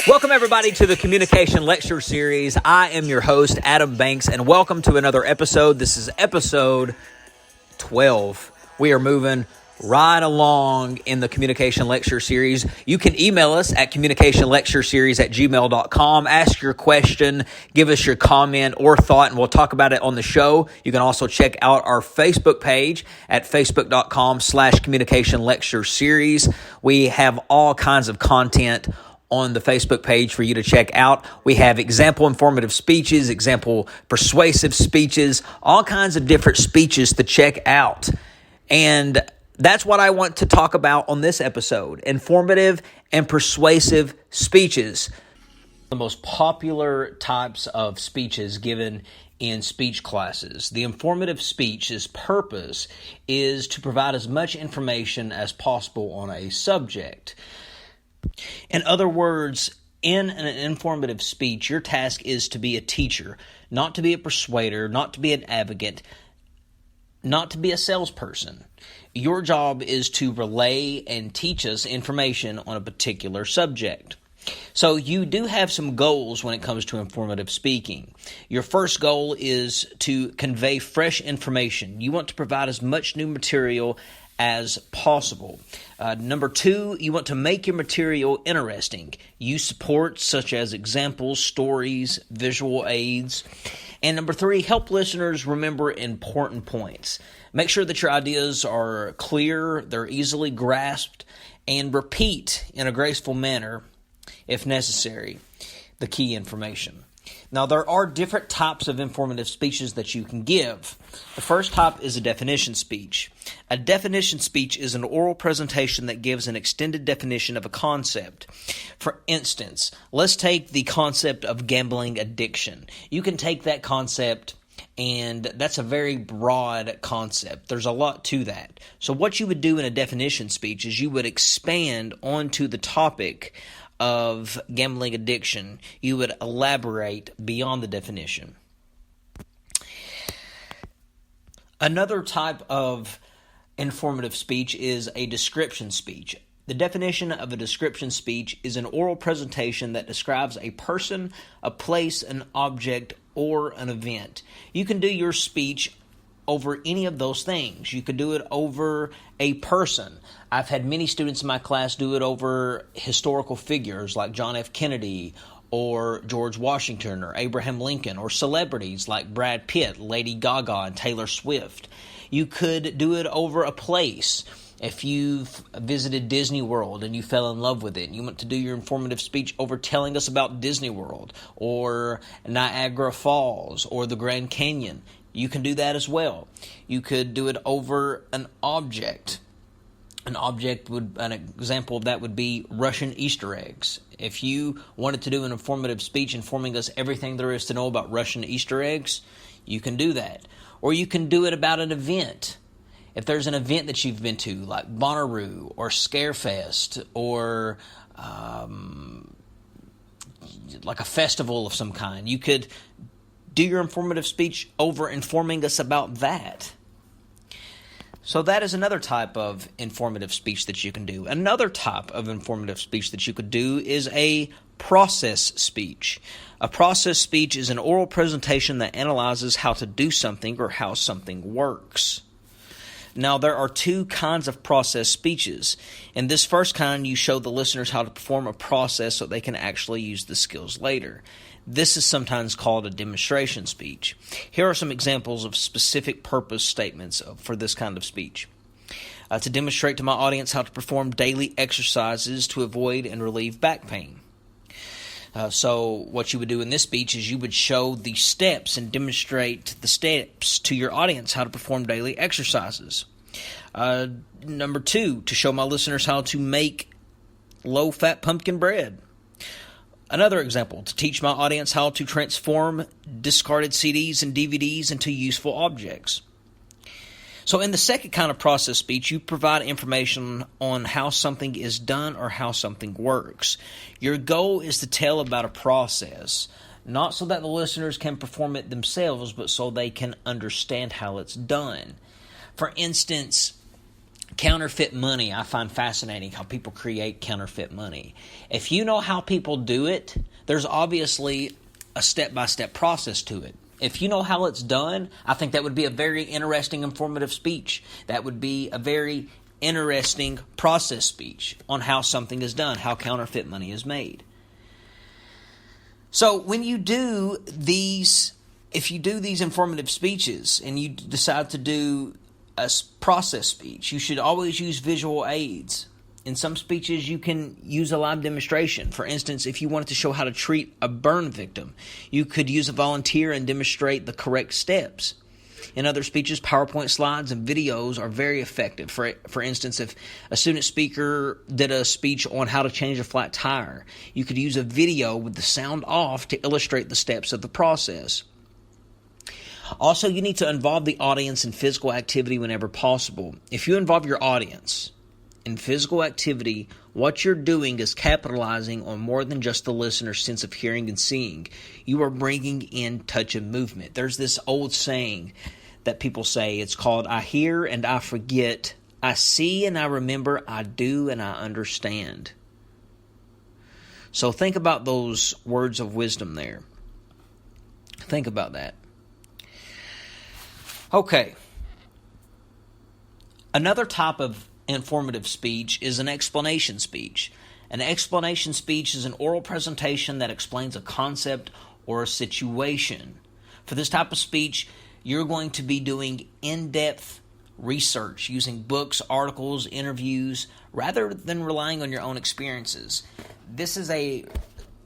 Welcome, everybody, to the Communication Lecture Series. I am your host, Adam Banks, and welcome to another episode. This is episode 12. We are moving right along in the Communication Lecture Series. You can email us at communicationlectureseries@gmail.com. Ask your question, give us your comment or thought, and we'll talk about it on the show. You can also check out our Facebook page at facebook.com/communication lecture series. We have all kinds of content on the Facebook page for you to check out. We have example informative speeches, example persuasive speeches, all kinds of different speeches to check out. And that's what I want to talk about on this episode, informative and persuasive speeches. The most popular types of speeches given in speech classes. The informative speech's purpose is to provide as much information as possible on a subject. In other words, in an informative speech, your task is to be a teacher, not to be a persuader, not to be an advocate, not to be a salesperson. Your job is to relay and teach us information on a particular subject. So you do have some goals when it comes to informative speaking. Your first goal is to convey fresh information. You want to provide as much new material as possible. Number two, you want to make your material interesting. Use supports such as examples, stories, visual aids. And number three, help listeners remember important points. Make sure that your ideas are clear, they're easily grasped, and repeat in a graceful manner, if necessary, the key information. Now, there are different types of informative speeches that you can give. The first type is a definition speech. A definition speech is an oral presentation that gives an extended definition of a concept. For instance, let's take the concept of gambling addiction. You can take that concept, and that's a very broad concept. There's a lot to that. So what you would do in a definition speech is you would expand onto the topic of gambling addiction. You would elaborate beyond the definition. Another type of informative speech is a description speech. The definition of a description speech is an oral presentation that describes a person, a place, an object, or an event. You can do your speech over any of those things. You could do it over a person. I've had many students in my class do it over historical figures like John F. Kennedy or George Washington or Abraham Lincoln, or celebrities like Brad Pitt, Lady Gaga, and Taylor Swift. You could do it over a place. If you've visited Disney World and you fell in love with it and you want to do your informative speech over telling us about Disney World or Niagara Falls or the Grand Canyon, you can do that as well. You could do it over an object. An example of that would be Russian Easter eggs. If you wanted to do an informative speech informing us everything there is to know about Russian Easter eggs, you can do that. Or you can do it about an event. If there's an event that you've been to, like Bonnaroo or Scarefest or like a festival of some kind, you could do your informative speech over informing us about that. So that is another type of informative speech that you can do. Another type of informative speech that you could do is a process speech. A process speech is an oral presentation that analyzes how to do something or how something works. Now, there are two kinds of process speeches. In this first kind, you show the listeners how to perform a process so they can actually use the skills later. This is sometimes called a demonstration speech. Here are some examples of specific purpose statements for this kind of speech. To demonstrate to my audience how to perform daily exercises to avoid and relieve back pain. So what you would do in this speech is you would show the steps and demonstrate the steps to your audience how to perform daily exercises. Number two, to show my listeners how to make low-fat pumpkin bread. Another example, to teach my audience how to transform discarded CDs and DVDs into useful objects. So in the second kind of process speech, you provide information on how something is done or how something works. Your goal is to tell about a process, not so that the listeners can perform it themselves, but so they can understand how it's done. For instance, Counterfeit money, I find fascinating how people create counterfeit money. If you know how people do it, there's obviously a step-by-step process to it. If you know how it's done, I think that would be a very interesting, informative speech. That would be a very interesting process speech on how something is done, how counterfeit money is made. So when you do these, if you do these informative speeches and you decide to do a process speech, you should always use visual aids. In some speeches, you can use a live demonstration. For instance, if you wanted to show how to treat a burn victim, you could use a volunteer and demonstrate the correct steps. In other speeches, PowerPoint slides and videos are very effective. For instance, if a student speaker did a speech on how to change a flat tire, you could use a video with the sound off to illustrate the steps of the process. Also, you need to involve the audience in physical activity whenever possible. If you involve your audience in physical activity, what you're doing is capitalizing on more than just the listener's sense of hearing and seeing. You are bringing in touch and movement. There's this old saying that people say. It's called, I hear and I forget, I see and I remember, I do and I understand. So think about those words of wisdom there. Think about that. Okay. Another type of informative speech is an explanation speech. An explanation speech is an oral presentation that explains a concept or a situation. For this type of speech, you're going to be doing in-depth research using books, articles, interviews, rather than relying on your own experiences. This is a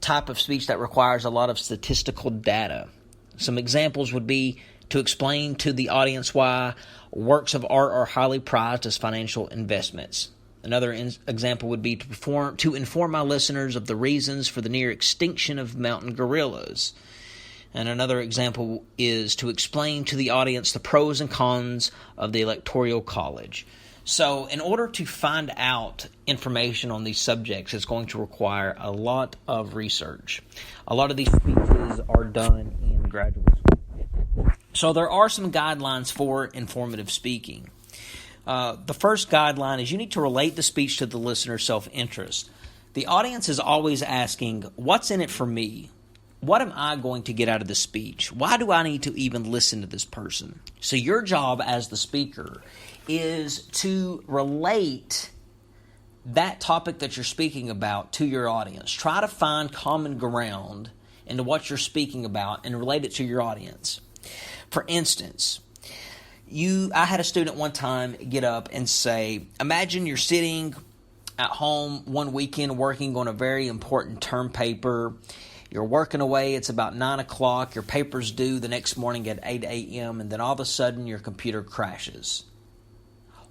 type of speech that requires a lot of statistical data. Some examples would be to explain to the audience why works of art are highly prized as financial investments. Another example would be to inform my listeners of the reasons for the near extinction of mountain gorillas. And another example is to explain to the audience the pros and cons of the Electoral College. So in order to find out information on these subjects, it's going to require a lot of research. A lot of these speeches are done in graduate school. So there are some guidelines for informative speaking. The first guideline is you need to relate the speech to the listener's self-interest. The audience is always asking, what's in it for me? What am I going to get out of this speech? Why do I need to even listen to this person? So your job as the speaker is to relate that topic that you're speaking about to your audience. Try to find common ground into what you're speaking about and relate it to your audience. For instance, I had a student one time get up and say, imagine you're sitting at home one weekend working on a very important term paper. You're working away, it's about 9 o'clock, your paper's due the next morning at 8 a.m., and then all of a sudden your computer crashes.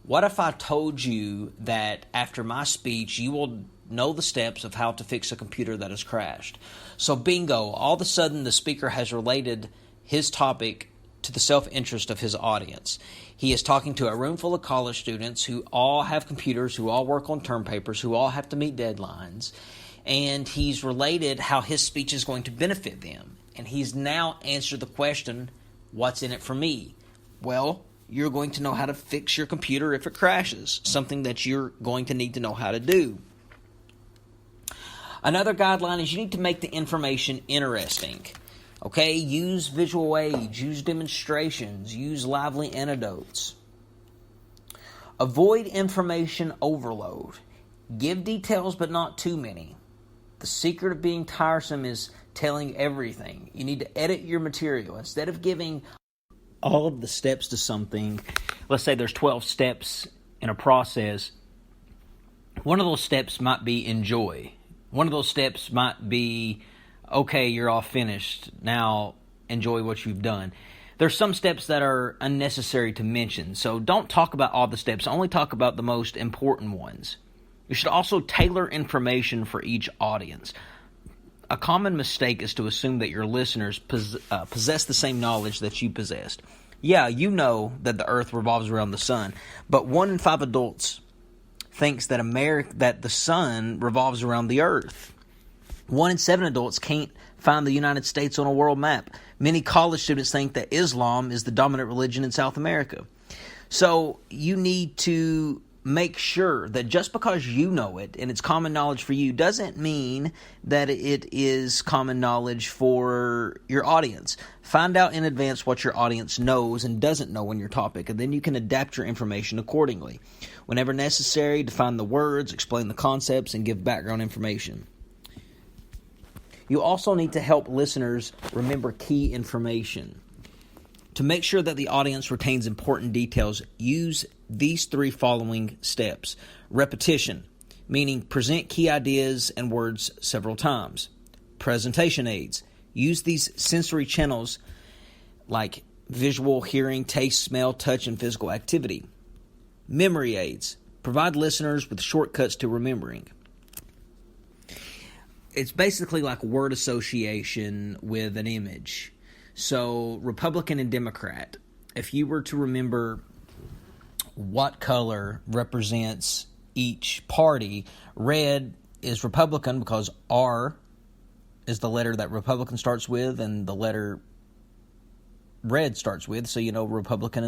What if I told you that after my speech, you will know the steps of how to fix a computer that has crashed? So bingo, all of a sudden the speaker has related his topic to the self-interest of his audience. He is talking to a room full of college students who all have computers, who all work on term papers, who all have to meet deadlines, and he's related how his speech is going to benefit them. And he's now answered the question, what's in it for me? Well, you're going to know how to fix your computer if it crashes, something that you're going to need to know how to do. Another guideline is you need to make the information interesting. Okay, use visual aids, use demonstrations, use lively anecdotes. Avoid information overload. Give details, but not too many. The secret of being tiresome is telling everything. You need to edit your material. Instead of giving all of the steps to something, let's say there's 12 steps in a process, one of those steps might be enjoy. One of those steps might be, okay, you're all finished. Now enjoy what you've done. There's some steps that are unnecessary to mention, so don't talk about all the steps. Only talk about the most important ones. You should also tailor information for each audience. A common mistake is to assume that your listeners possess the same knowledge that you possessed. Yeah, you know that the earth revolves around the sun, but 1 in 5 adults thinks that the sun revolves around the earth. 1 in 7 adults can't find the United States on a world map. Many college students think that Islam is the dominant religion in South America. So you need to make sure that just because you know it and it's common knowledge for you doesn't mean that it is common knowledge for your audience. Find out in advance what your audience knows and doesn't know in your topic, and then you can adapt your information accordingly. Whenever necessary, define the words, explain the concepts, and give background information. You also need to help listeners remember key information. To make sure that the audience retains important details, use these 3 following steps. Repetition, meaning present key ideas and words several times. Presentation aids. Use these sensory channels like visual, hearing, taste, smell, touch, and physical activity. Memory aids. Provide listeners with shortcuts to remembering. It's basically like word association with an image. So, Republican and Democrat, if you were to remember what color represents each party, red is Republican because R is the letter that Republican starts with and the letter red starts with, so you know Republican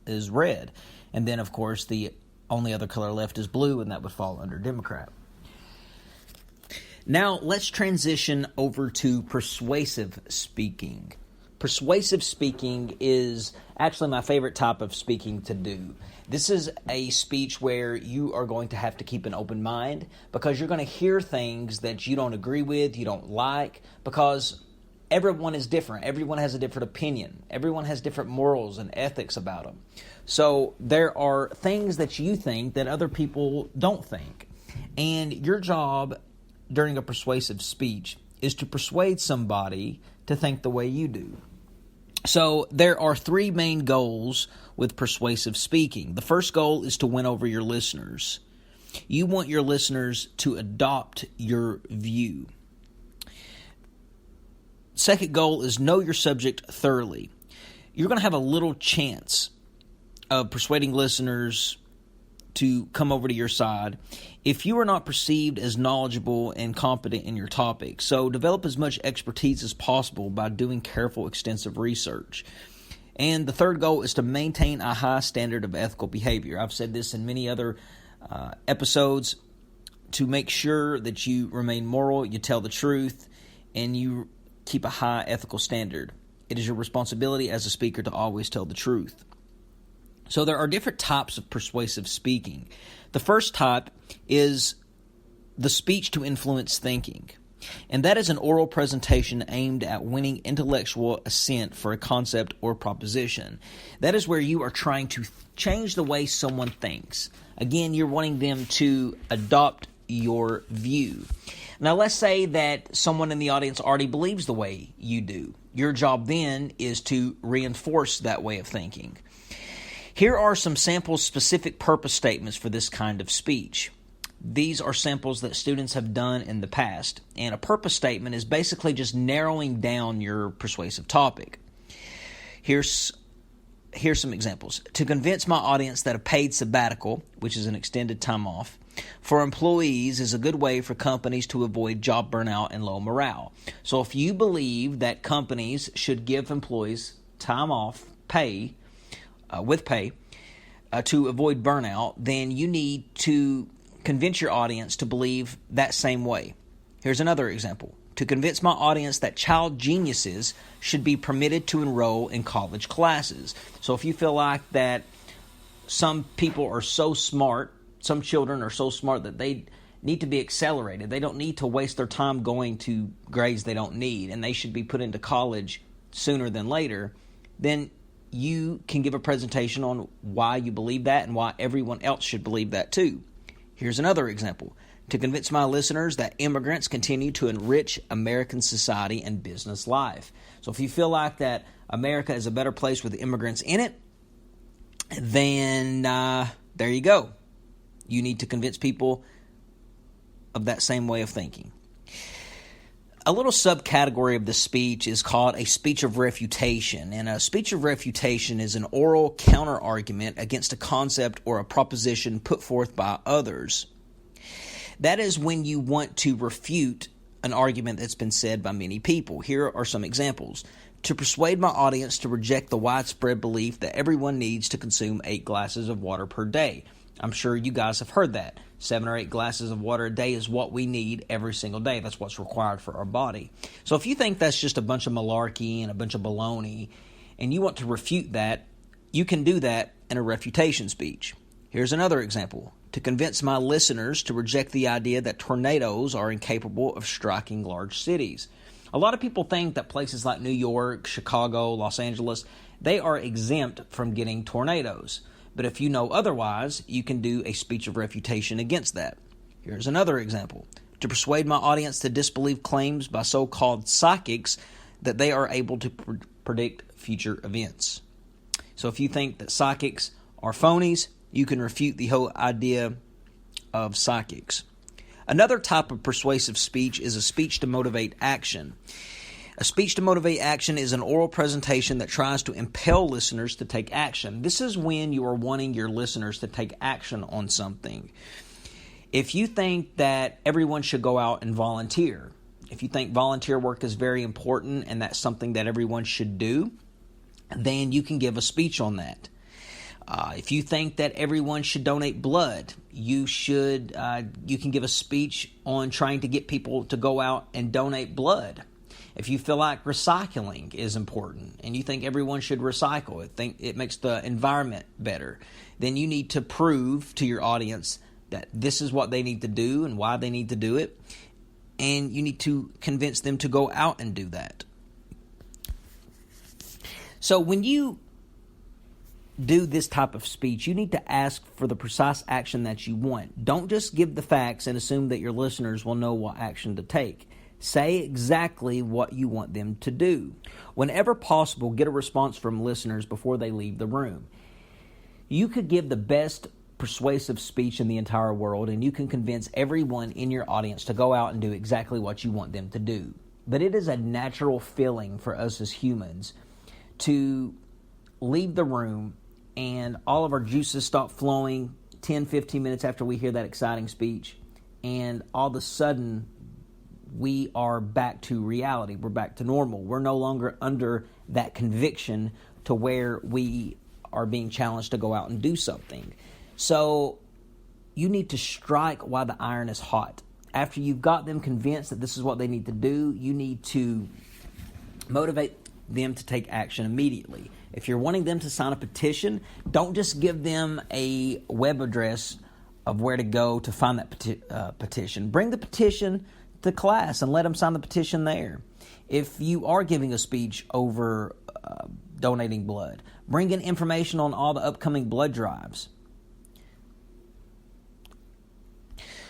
is red. And then, of course, the only other color left is blue, and that would fall under Democrat. Now, let's transition over to persuasive speaking. Persuasive speaking is actually my favorite type of speaking to do. This is a speech where you are going to have to keep an open mind because you're going to hear things that you don't agree with, you don't like, because everyone is different. Everyone has a different opinion. Everyone has different morals and ethics about them. So there are things that you think that other people don't think. And your job during a persuasive speech is to persuade somebody to think the way you do. So there are 3 main goals with persuasive speaking. The first goal is to win over your listeners. You want your listeners to adopt your view. Second goal is know your subject thoroughly. You're going to have a little chance of persuading listeners to come over to your side if you are not perceived as knowledgeable and competent in your topic. So develop as much expertise as possible by doing careful, extensive research. And the third goal is to maintain a high standard of ethical behavior. I've said this in many other episodes, to make sure that you remain moral, you tell the truth, and you keep a high ethical standard. It is your responsibility as a speaker to always tell the truth. So there are different types of persuasive speaking. The first type is the speech to influence thinking. And that is an oral presentation aimed at winning intellectual assent for a concept or proposition. That is where you are trying to change the way someone thinks. Again, you're wanting them to adopt your view. Now, let's say that someone in the audience already believes the way you do. Your job then is to reinforce that way of thinking. Here are some sample specific purpose statements for this kind of speech. These are samples that students have done in the past, and a purpose statement is basically just narrowing down your persuasive topic. Here's some examples. To convince my audience that a paid sabbatical, which is an extended time off, for employees is a good way for companies to avoid job burnout and low morale. So if you believe that companies should give employees time off, with pay, to avoid burnout, then you need to convince your audience to believe that same way. Here's another example. To convince my audience that child geniuses should be permitted to enroll in college classes. So if you feel like that some people are so smart, some children are so smart that they need to be accelerated, they don't need to waste their time going to grades they don't need, and they should be put into college sooner than later, then you can give a presentation on why you believe that and why everyone else should believe that too. Here's another example. To convince my listeners that immigrants continue to enrich American society and business life. So if you feel like that America is a better place with immigrants in it, then there you go. You need to convince people of that same way of thinking. A little subcategory of the speech is called a speech of refutation. And a speech of refutation is an oral counter-argument against a concept or a proposition put forth by others. That is when you want to refute an argument that's been said by many people. Here are some examples. To persuade my audience to reject the widespread belief that everyone needs to consume 8 glasses of water per day. I'm sure you guys have heard that. 7 or 8 glasses of water a day is what we need every single day. That's what's required for our body. So if you think that's just a bunch of malarkey and a bunch of baloney, and you want to refute that, you can do that in a refutation speech. Here's another example. To convince my listeners to reject the idea that tornadoes are incapable of striking large cities. A lot of people think that places like New York, Chicago, Los Angeles, they are exempt from getting tornadoes. But if you know otherwise, you can do a speech of refutation against that. Here's another example. To persuade my audience to disbelieve claims by so-called psychics that they are able to predict future events. So if you think that psychics are phonies, you can refute the whole idea of psychics. Another type of persuasive speech is a speech to motivate action. A speech to motivate action is an oral presentation that tries to impel listeners to take action. This is when you are wanting your listeners to take action on something. If you think that everyone should go out and volunteer, if you think volunteer work is very important and that's something that everyone should do, then you can give a speech on that. If you think that everyone should donate blood, you can give a speech on trying to get people to go out and donate blood. If you feel like recycling is important and you think everyone should recycle, it makes the environment better, then you need to prove to your audience that this is what they need to do and why they need to do it, and you need to convince them to go out and do that. So when you do this type of speech, you need to ask for the precise action that you want. Don't just give the facts and assume that your listeners will know what action to take. Say exactly what you want them to do. Whenever possible, get a response from listeners before they leave the room. You could give the best persuasive speech in the entire world, and you can convince everyone in your audience to go out and do exactly what you want them to do. But it is a natural feeling for us as humans to leave the room and all of our juices stop flowing 10, 15 minutes after we hear that exciting speech, and all of a sudden we are back to reality. We're back to normal. We're no longer under that conviction to where we are being challenged to go out and do something. So you need to strike while the iron is hot. After you've got them convinced that this is what they need to do, you need to motivate them to take action immediately. If you're wanting them to sign a petition, don't just give them a web address of where to go to find that petition. Bring the petition to class and let them sign the petition there. If you are giving a speech over donating blood, bring in information on all the upcoming blood drives.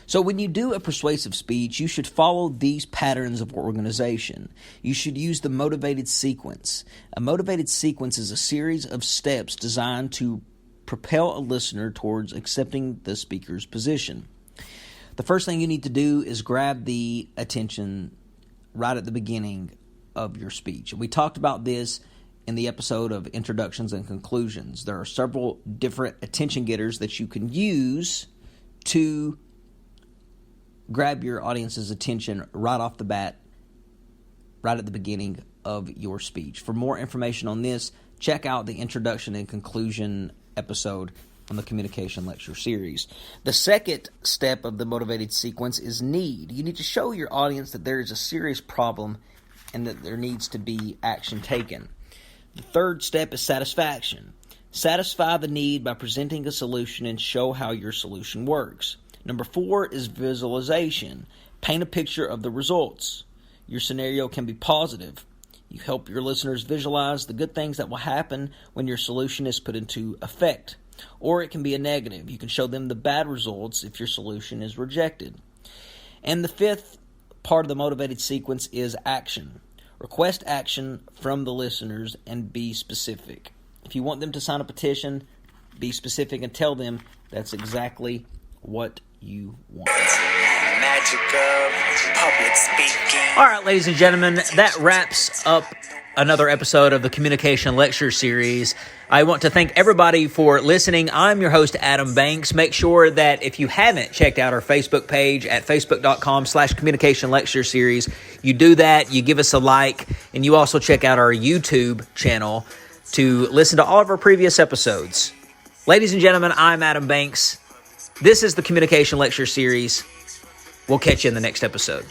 So when you do a persuasive speech, you should follow these patterns of organization. You should use the motivated sequence. A motivated sequence is a series of steps designed to propel a listener towards accepting the speaker's position. The first thing you need to do is grab the attention right at the beginning of your speech. We talked about this in the episode of Introductions and Conclusions. There are several different attention getters that you can use to grab your audience's attention right off the bat, right at the beginning of your speech. For more information on this, check out the Introduction and Conclusion episode on the Communication Lecture Series. The second step of the motivated sequence is need. You need to show your audience that there is a serious problem and that there needs to be action taken. The third step is satisfaction. Satisfy the need by presenting a solution and show how your solution works. Number 4 is visualization. Paint a picture of the results. Your scenario can be positive. You help your listeners visualize the good things that will happen when your solution is put into effect. Or it can be a negative. You can show them the bad results if your solution is rejected. And the fifth part of the motivated sequence is action. Request action from the listeners and be specific. If you want them to sign a petition, be specific and tell them that's exactly what you want. Magic of public speaking. All right, ladies and gentlemen, that wraps up another episode of the Communication Lecture Series. I want to thank everybody for listening. I'm your host, Adam Banks. Make sure that if you haven't checked out our Facebook page at facebook.com/Communication Lecture Series, you do that, you give us a like, and you also check out our YouTube channel to listen to all of our previous episodes. Ladies and gentlemen, I'm Adam Banks. This is the Communication Lecture Series. We'll catch you in the next episode.